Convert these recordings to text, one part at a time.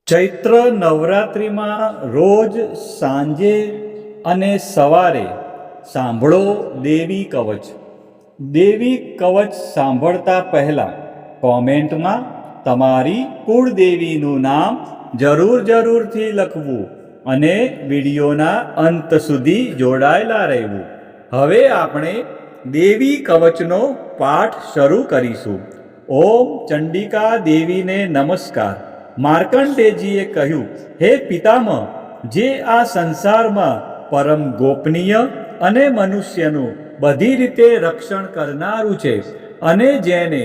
ચૈત્ર નવરાત્રિમાં રોજ સાંજે અને સવારે સાંભળો દેવી કવચ. દેવી કવચ સાંભળતા પહેલાં કોમેન્ટમાં તમારી કુળદેવીનું નામ જરૂરથી લખવું અને વિડીયોના અંત સુધી જોડાયેલા રહેવું. હવે આપણે દેવી કવચનો પાઠ શરૂ કરીશું. ઓમ ચંડિકા દેવીને નમસ્કાર. માર્કંડેયજીએ કહ્યું, હે પિતામહ, જે આ સંસારમાં પરમ ગોપનીય અને મનુષ્યનું બધી રીતે રક્ષણ કરનારું છે અને જેને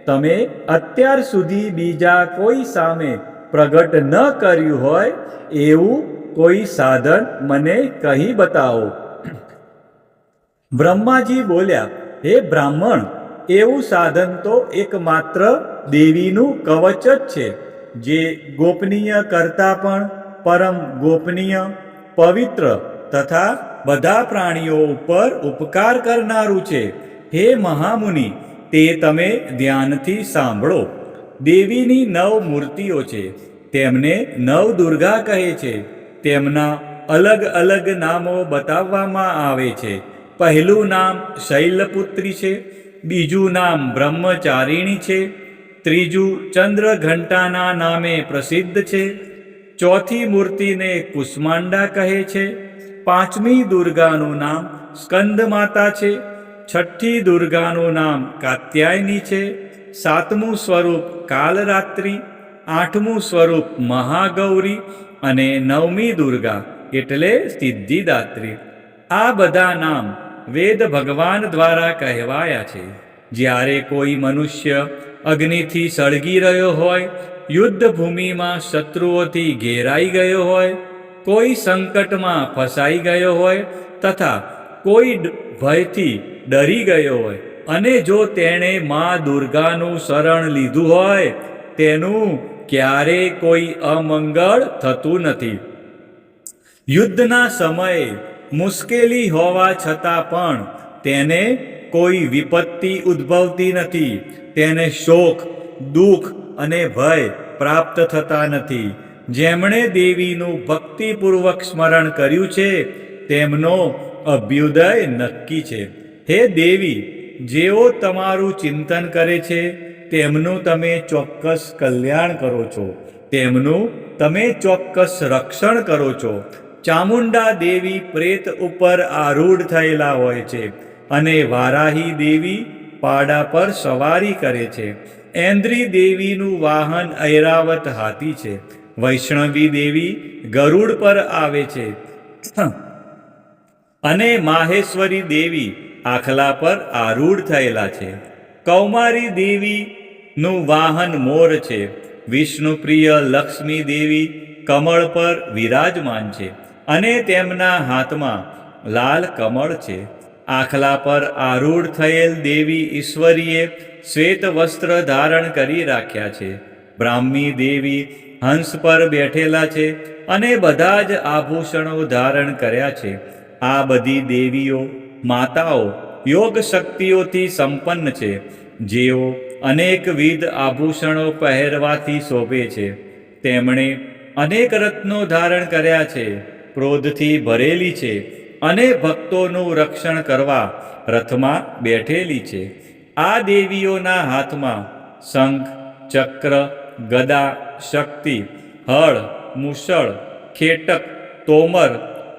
તમે અત્યાર સુધી બીજા કોઈ સામે પ્રગટ ન કર્યું હોય એવું કોઈ સાધન મને કહી બતાવો. બ્રહ્માજી બોલ્યા, હે બ્રાહ્મણ, એવું સાધન તો એકમાત્ર દેવીનું કવચ જ છે, જે ગોપનીય કરતાં પણ પરમ ગોપનીય, પવિત્ર તથા બધા પ્રાણીઓ ઉપર ઉપકાર કરનારું છે. હે મહામુનિ, તે તમે ધ્યાનથી સાંભળો. દેવીની 9 મૂર્તિઓ છે. તેમને નવદુર્ગા કહે છે. તેમના અલગ અલગ નામો બતાવવામાં આવે છે. પહેલું નામ શૈલપુત્રી છે, બીજું નામ બ્રહ્મચારિણી છે, ત્રીજું ચંદ્રઘંટાના નામે પ્રસિદ્ધ છે, ચોથી મૂર્તિને કુષ્માંડા કહે છે, પાંચમી દુર્ગાનું નામ સ્કંદમાતા છે, છઠ્ઠી દુર્ગાનું નામ કાત્યાયની છે, સાતમું સ્વરૂપ કાલરાત્રિ, આઠમું સ્વરૂપ મહાગૌરી અને નવમી દુર્ગા એટલે સિદ્ધિદાત્રી. આ બધા નામ વેદ ભગવાન દ્વારા કહેવાયા છે. જ્યારે કોઈ મનુષ્ય અગ્નિથી સળગી રહ્યો હોય, યુદ્ધ ભૂમિમાં શત્રુઓથી ઘેરાઈ ગયો હોય, કોઈ સંકટમાં ફસાઈ ગયો હોય તથા કોઈ ભયથી ડરી ગયો હોય અને જો તેણે મા દુર્ગાનું શરણ લીધું હોય, તેનું ક્યારેય કોઈ અમંગળ થતું નથી. યુદ્ધના સમયે મુશ્કેલી હોવા છતાં પણ તેને કોઈ વિપત્તિ ઉદ્ભવતી નથી. તેને શોક, દુઃખ અને ભય પ્રાપ્ત થતા નથી. જેમણે દેવીનું ભક્તિપૂર્વક સ્મરણ કર્યું છે તેમનો અભ્યુદય નક્કી છે. હે દેવી, જેઓ તમારું ચિંતન કરે છે તેમનું તમે ચોક્કસ કલ્યાણ કરો છો, તેમનું તમે ચોક્કસ રક્ષણ કરો છો. ચામુંડા દેવી પ્રેત ઉપર આરૂઢ થયેલા હોય છે અને વારાહી દેવી પાડા પર સવારી કરે છે. ઐન્દ્રી દેવીનું વાહન ઐરાવત હાથી છે. વૈષ્ણવી દેવી ગરુડ પર આવે છે અને માહેશ્વરી દેવી આખલા પર આરૂઢ થયેલા છે. કૌમારી દેવીનું વાહન મોર છે. વિષ્ણુપ્રિય લક્ષ્મી દેવી કમળ પર વિરાજમાન છે અને તેમના હાથમાં લાલ કમળ છે. આખલા પર આરૂઢ થયેલ દેવી ઈશ્વરીએ શ્વેત વસ્ત્ર ધારણ કરી રાખ્યા છે. બ્રાહ્મી દેવી હંસ પર બેઠેલા છે અને બધા જ આભૂષણો ધારણ કર્યા છે. આ બધી દેવીઓ માતાઓ યોગ શક્તિઓથી સંપન્ન છે, જેઓ અનેકવિધ આભૂષણો પહેરવાથી શોભે છે. તેમણે અનેક રત્નો ધારણ કર્યા છે, ક્રોધથી ભરેલી છે અને ભક્તોનું રક્ષણ કરવા રથમાં બેઠેલી છે. આ દેવીઓના હાથમાં શંખ, ચક્ર, ગદા, શક્તિ, હળ, મુસળ, ખેટક, તોમર,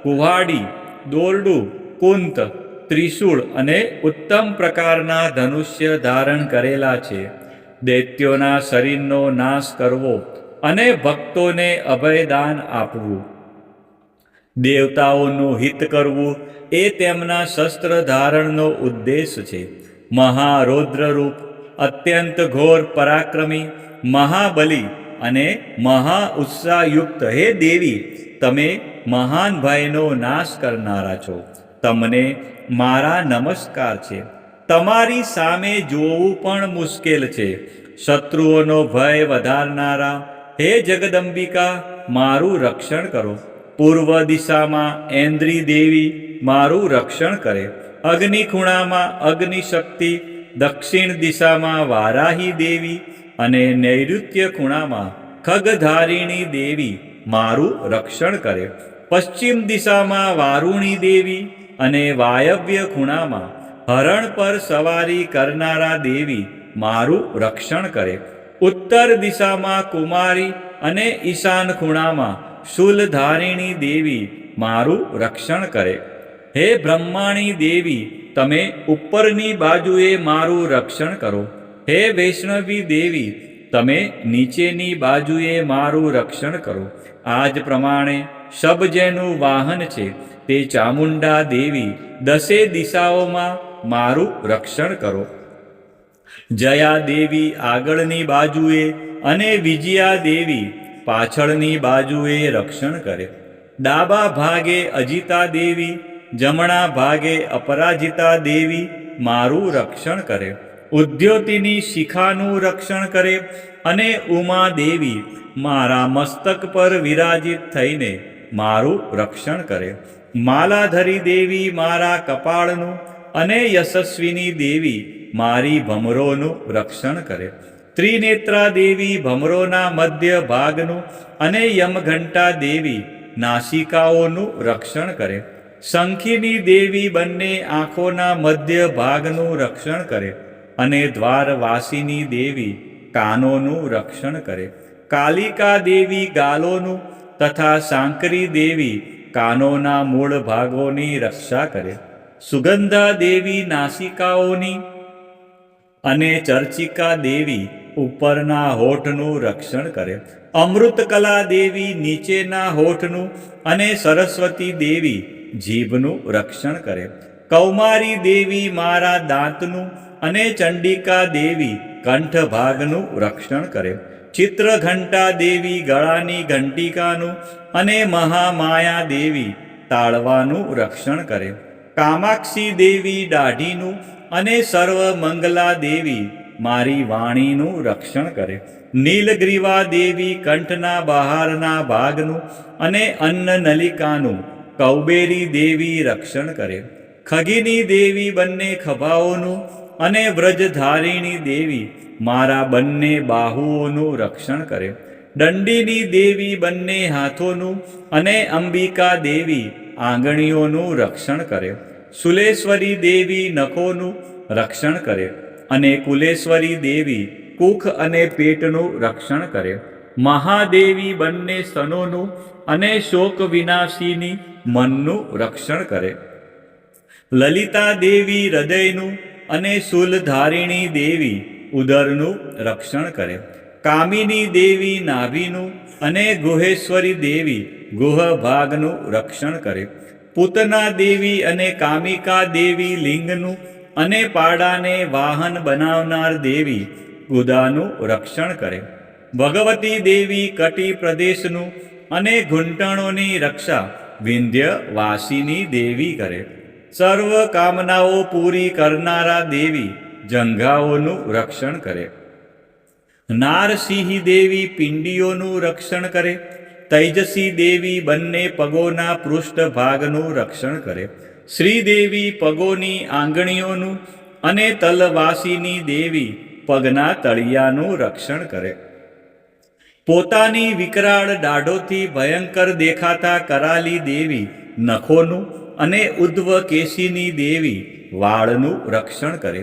કુહાડી, દોરડું, કુંત, ત્રિશૂળ અને ઉત્તમ પ્રકારના ધનુષ્ય ધારણ કરેલા છે. દૈત્યોના શરીરનો નાશ કરવો અને ભક્તોને અભયદાન આપવું, દેવતાઓનું હિત કરવું એ તેમના શસ્ત્ર ધારણનો ઉદ્દેશ છે. મહારૌદ્રરૂપ, અત્યંત ઘોર પરાક્રમી, મહાબલી અને મહા ઉત્સાહયુક્ત હે દેવી, તમે મહાન ભયનો નાશ કરનારા છો. તમને મારા નમસ્કાર છે. તમારી સામે જોવું પણ મુશ્કેલ છે. શત્રુઓનો ભય વધારનારા હે જગદંબિકા, મારું રક્ષણ કરો. પૂર્વ દિશામાં ઐન્દ્રી દેવી મારું રક્ષણ કરે. અગ્નિ ખૂણામાં અગ્નિશક્તિ, દક્ષિણ દિશામાં વારાહી દેવી અને નૈઋત્ય ખૂણામાં ખગધારિણી દેવી મારું રક્ષણ કરે. પશ્ચિમ દિશામાં વારુણી દેવી અને વાયવ્ય ખૂણામાં હરણ પર સવારી કરનારા દેવી મારું રક્ષણ કરે. ઉત્તર દિશામાં કુમારી અને ઈશાન ખૂણામાં શૂલધારિણી દેવી મારું રક્ષણ કરે. હે બ્રહ્માણી દેવી, તમે ઉપરની બાજુએ મારું રક્ષણ કરો. હે વૈષ્ણવી દેવી, તમે નીચેની બાજુએ મારું રક્ષણ કરો. આ જ પ્રમાણે શબ જેનું વાહન છે તે ચામુંડા દેવી દસે દિશાઓમાં મારું રક્ષણ કરો. જયા દેવી આગળની બાજુએ અને વિજયા દેવી પાછળની બાજુએ રક્ષણ કરે. ડાબા ભાગે અજિતા દેવી, જમણા ભાગે અપરાજિતા દેવી મારું રક્ષણ કરે. ઉદ્યોતિની શિખાનું રક્ષણ કરે અને ઉમા દેવી મારા મસ્તક પર વિરાજિત થઈને મારું રક્ષણ કરે. માલાધરી દેવી મારા કપાળનું અને યશસ્વિની દેવી મારી ભમરોનું રક્ષણ કરે. ત્રિનેત્રા દેવી ભમરોના મધ્ય ભાગનું અને યમઘંટા દેવી નાસિકાઓનું રક્ષણ કરે. શંખિની દેવી બંને આંખોના મધ્ય ભાગનું રક્ષણ કરે અને દ્વારવાસીની દેવી કાનોનું રક્ષણ કરે. કાલિકા દેવી ગાલોનું તથા સાંકરી દેવી કાનોના મૂળ ભાગોની રક્ષા કરે. સુગંધા દેવી નાસિકાઓની અને ચર્ચિકા દેવી ઉપરના હોઠનું રક્ષણ કરે. અમૃતકલા દેવી નીચેના હોઠનું અને સરસ્વતી દેવી જીભનું રક્ષણ કરે. કૌમારી દેવી મારા દાંતનું અને ચંડિકા દેવી કંઠ ભાગનું રક્ષણ કરે. ચિત્રઘંટા દેવી ગળાની ઘંટિકાનું અને મહામાયા દેવી તાળવાનું રક્ષણ કરે. કામાક્ષી દેવી દાઢીનું અને સર્વમંગલા દેવી મારી વાણીનું રક્ષણ કરે. નીલગ્રીવા દેવી કંઠના બહારના ભાગનું અને અન્નનલિકાનું કૌબેરી દેવી રક્ષણ કરે. ખગીની દેવી બંને ખભાઓનું અને વ્રજધારિણી દેવી મારા બંને બાહુઓનું રક્ષણ કરે. દંડીની દેવી બંને હાથોનું અને અંબિકા દેવી આંગળીઓનું રક્ષણ કરે. સુલેશ્વરી દેવી નખોનું રક્ષણ કરે અને કુલેશ્વરી દેવી કુખ અને પેટનું રક્ષણ કરે. મહાદેવી બંને સ્તનોનું અને શોક વિનાશીની મનનું રક્ષણ કરે. લલિતા દેવી હૃદયનું અને શૂલધારિણી દેવી ઉદરનું રક્ષણ કરે. કામિની દેવી નાભીનું અને ગુહેશ્વરી દેવી ગુહ ભાગનું રક્ષણ કરે. પૂતના દેવી અને કામિકા દેવી લિંગનું અને પાડાને વાહન બનાવનાર દેવી ગુદાનું રક્ષણ કરે. ભગવતી દેવી કટી પ્રદેશનું અને ઘૂંટણોની રક્ષા વિંધ્ય વાસીની દેવી કરે. સર્વ કામનાઓ પૂરી કરનારા દેવી જંઘાઓનું રક્ષણ કરે. નારસિંહ દેવી પિંડીઓનું રક્ષણ કરે. તૈજસી દેવી બંને પગોના પૃષ્ઠ ભાગનું રક્ષણ કરે. શ્રીદેવી પગોની આંગળીઓનું અને તલવાસીની દેવી પગના તળિયાનું રક્ષણ કરે. પોતાની વિકરાળ દાઢોથી ભયંકર દેખાતા કરાલી દેવી નખોનું અને ઉદ્ધવ કેશીની દેવી વાળનું રક્ષણ કરે.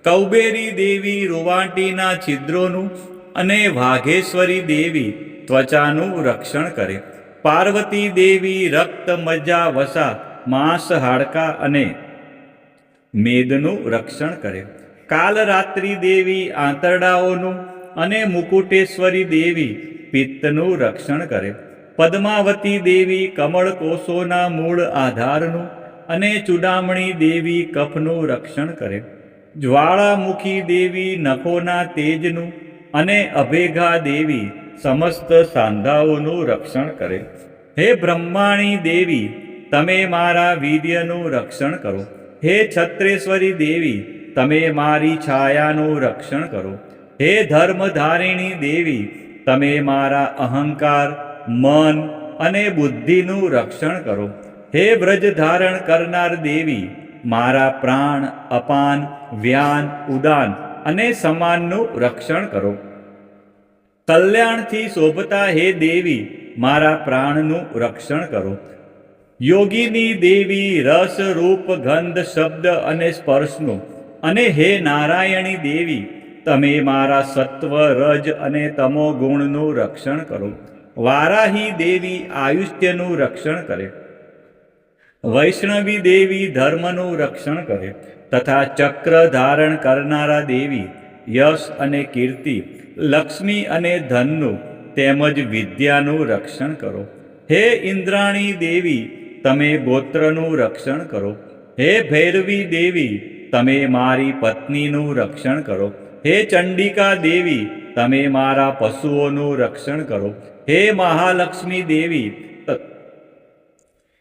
કૌબેરી દેવી રૂવાંટીના છિદ્રોનું અને વાઘેશ્વરી દેવી ત્વચાનું રક્ષણ કરે. પાર્વતી દેવી રક્ત મજ્જા વસા માંસ હાડકા અને મેદનું રક્ષણ કરે. કાલરાત્રિ દેવી આંતરડાઓનું અને મુકુટેશ્વરી દેવી પિત્તનું રક્ષણ કરે. પદ્માવતી દેવી કમળ કોષોના મૂળ આધારનું અને ચૂડામણી દેવી કફનું રક્ષણ કરે. જ્વાળામુખી દેવી નખોના તેજનું અને અભેગા દેવી સમસ્ત સાંધાઓનું રક્ષણ કરે. હે બ્રહ્માણી દેવી, તમે મારા વીર્યનું રક્ષણ કરો. હે છત્રેશ્વરી દેવી, તમે મારી છાયાનું રક્ષણ કરો. હે ધર્મધારિણી દેવી, તમે મારા અહંકાર, મન અને બુદ્ધિનું રક્ષણ કરો. હે વ્રજ ધારણ કરનાર દેવી, મારા પ્રાણ, અપાન, વ્યાન, ઉદાન અને સમાનનું રક્ષણ કરો. કલ્યાણથી શોભતા હે દેવી મારા પ્રાણનું રક્ષણ કરો. યોગીની દેવી રસ રૂપ ગંધ શબ્દ અને સ્પર્શનું, અને હે નારાયણી દેવી તમે મારા સત્વ રજ અને તમો ગુણનું રક્ષણ કરો. વારાહી દેવી આયુષ્યનું રક્ષણ કરે. વૈષ્ણવી દેવી ધર્મનું રક્ષણ કરે. તથા ચક્ર ધારણ કરનારા દેવી યશ અને કીર્તિ, લક્ષ્મી અને ધનનું તેમજ વિદ્યાનું રક્ષણ કરો. હે ઇન્દ્રાણી દેવી તમે ગોત્રનું રક્ષણ કરો. હે ભૈરવી દેવી તમે મારી પત્નીનું રક્ષણ કરો. હે ચંડિકા દેવી તમે મારા પશુઓનું રક્ષણ કરો. હે મહાલક્ષ્મી દેવી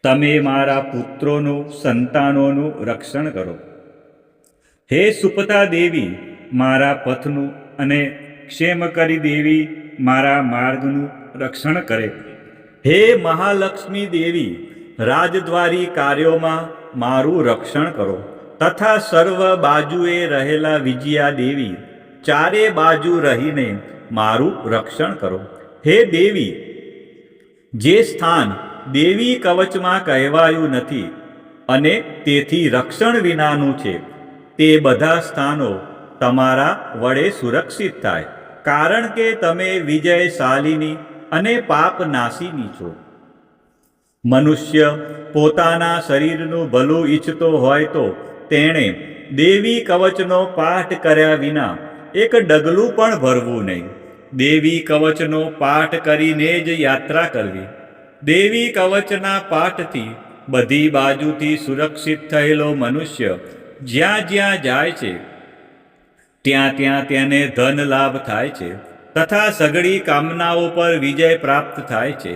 તમે મારા પુત્રોનું સંતાનોનું રક્ષણ કરો. હે સુપતા દેવી મારા પથનું અને ક્ષેમકરી દેવી મારા માર્ગનું રક્ષણ કરે. હે મહાલક્ષ્મી દેવી રાજદ્વારી કાર્યોમાં મારું રક્ષણ કરો. તથા સર્વ બાજુએ રહેલા વિજયા દેવી ચારે બાજુ રહીને મારું રક્ષણ કરો. હે દેવી જે સ્થાન દેવી કવચમાં કહેવાયું નથી અને તેથી રક્ષણ વિનાનું છે, તે બધા સ્થાનો તમારા વડે સુરક્ષિત થાય, કારણ કે તમે વિજયશાલિની અને પાપનાશીની છો. મનુષ્ય પોતાના શરીરનું ભલું ઈચ્છતો હોય તો તેણે દેવી કવચનો પાઠ કર્યા વિના એક ડગલું પણ ભરવું નહીં. દેવી કવચનો પાઠ કરીને જ યાત્રા કરવી. દેવી કવચના પાઠથી બધી બાજુથી સુરક્ષિત થયેલો મનુષ્ય જ્યાં જ્યાં જાય છે ત્યાં ત્યાં તેને ધન લાભ થાય છે તથા સઘળી કામનાઓ પર વિજય પ્રાપ્ત થાય છે.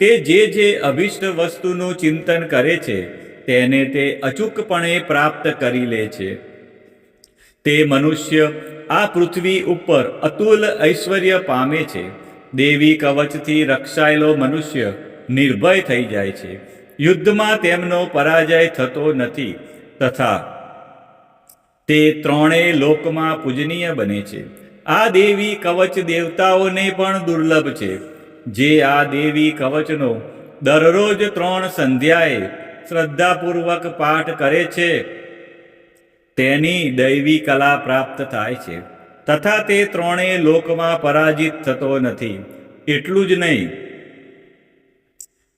તે જે અભિષ્ટ વસ્તુનું ચિંતન કરે છે તેને તે અચૂકપણે પ્રાપ્ત કરી લે છે. તે મનુષ્ય આ પૃથ્વી ઉપર અતુલ ઐશ્વર્ય પામે છે. દેવી કવચથી રક્ષાયેલો મનુષ્ય નિર્ભય થઈ જાય છે. યુદ્ધમાં તેમનો પરાજય થતો નથી તથા તે ત્રણેય લોકમાં પૂજનીય બને છે. આ દેવી કવચ દેવતાઓને પણ દુર્લભ છે. જે આ દેવી કવચનો દરરોજ 3 સંધ્યાએ શ્રદ્ધાપૂર્વક પાઠ કરે છે તેની દૈવી કલા પ્રાપ્ત થાય છે તથા તે ત્રણેય લોકમાં પરાજિત થતો નથી. એટલું જ નહીં,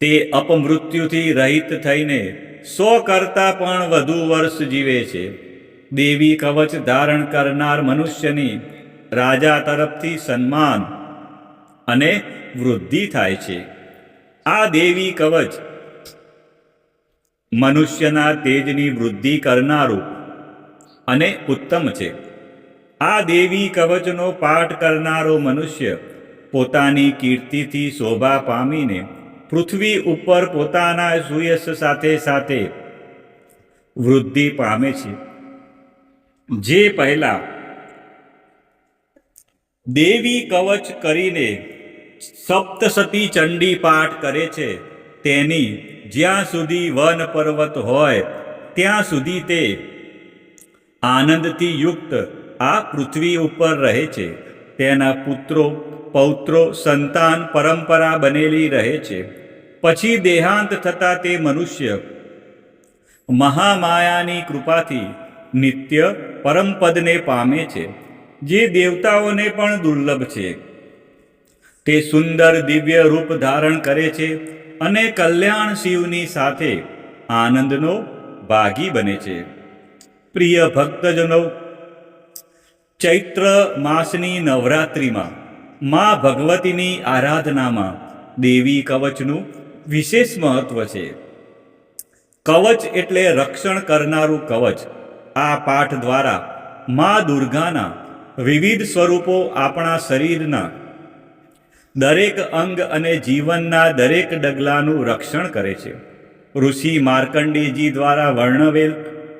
તે અપમૃત્યુથી રહિત થઈને 100 કરતાં પણ વધુ વર્ષ જીવે છે. દેવી કવચ ધારણ કરનાર મનુષ્યની રાજા તરફથી સન્માન અને વૃદ્ધિ થાય છે. આ દેવી કવચ મનુષ્યના તેજની વૃદ્ધિ કરનારું અને ઉત્તમ છે. આ દેવી કવચનો પાઠ કરનારો મનુષ્ય પોતાની કીર્તિથી શોભા પામીને પૃથ્વી ઉપર પોતાના સુયશ સાથે સાથે વૃદ્ધિ પામે છે. જે પહેલા દેવી કવચ કરીને સપ્તસતી ચંડી પાઠ કરે છે તેની જ્યાં સુધી વન પર્વત હોય ત્યાં સુધી તે આનંદથી યુક્ત આ પૃથ્વી ઉપર રહે છે. તેના પુત્રો પૌત્રો સંતાન પરંપરા બનેલી રહે છે. પછી દેહાંત થતાં તે મનુષ્ય મહામાયાની કૃપાથી નિત્ય પરમપદને પામે છે, જે દેવતાઓને પણ દુર્લભ છે. તે સુંદર દિવ્ય રૂપ ધારણ કરે છે અને કલ્યાણ શિવની સાથે આનંદનો ભાગી બને છે. પ્રિય ભક્તજનો, ચૈત્ર માસની નવરાત્રિમાં મા ભગવતીની આરાધનામાં દેવી કવચનું વિશેષ મહત્વ છે. કવચ એટલે રક્ષણ કરનારું કવચ. આ પાઠ દ્વારા મા દુર્ગાના વિવિધ સ્વરૂપો આપણા શરીરના દરેક અંગ અને જીવનના દરેક ડગલાનું રક્ષણ કરે છે. ઋષિ માર્કંડેયજી દ્વારા વર્ણવેલ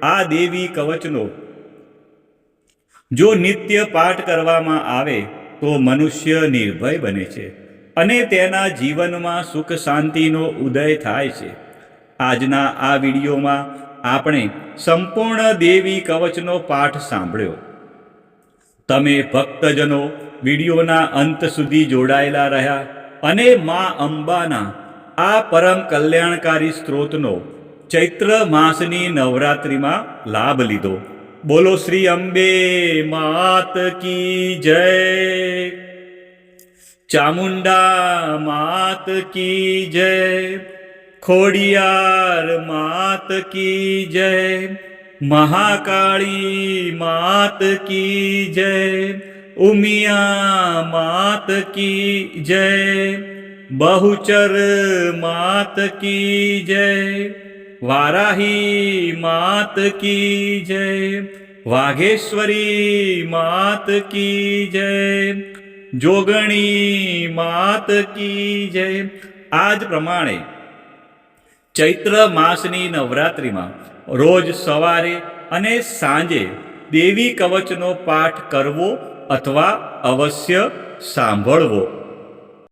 આ દેવી કવચનો જો નિત્ય પાઠ કરવામાં આવે તો મનુષ્ય નિર્ભય બને છે અને તેના જીવનમાં સુખ શાંતિનો ઉદય થાય છે. આજના આ વિડીયોમાં આપણે સંપૂર્ણ દેવી કવચનો પાઠ સાંભળ્યો. તમે ભક્તજનો વિડીયોના અંત સુધી જોડાયેલા રહ્યા અને મા અંબાના આ પરમ કલ્યાણકારી સ્ત્રોતનો ચૈત્ર માસની નવરાત્રિમાં લાભ લીધો. બોલો શ્રી અંબે માત કી જય, ચામુંડા માત કી જય, ખોડિયાર માત કી જય, મહાકાળી માત કી જય, ઉમિયા માત કી જય, બહુચર માત કી જય, વારાહી માત કી જય, વાઘેશ્વરી માત કી જય, જોગણી માત કી જય. આ જ પ્રમાણે ચૈત્ર માસની નવરાત્રિમાં રોજ સવારે અને સાંજે દેવી કવચનો પાઠ કરવો અથવા અવશ્ય સાંભળવો.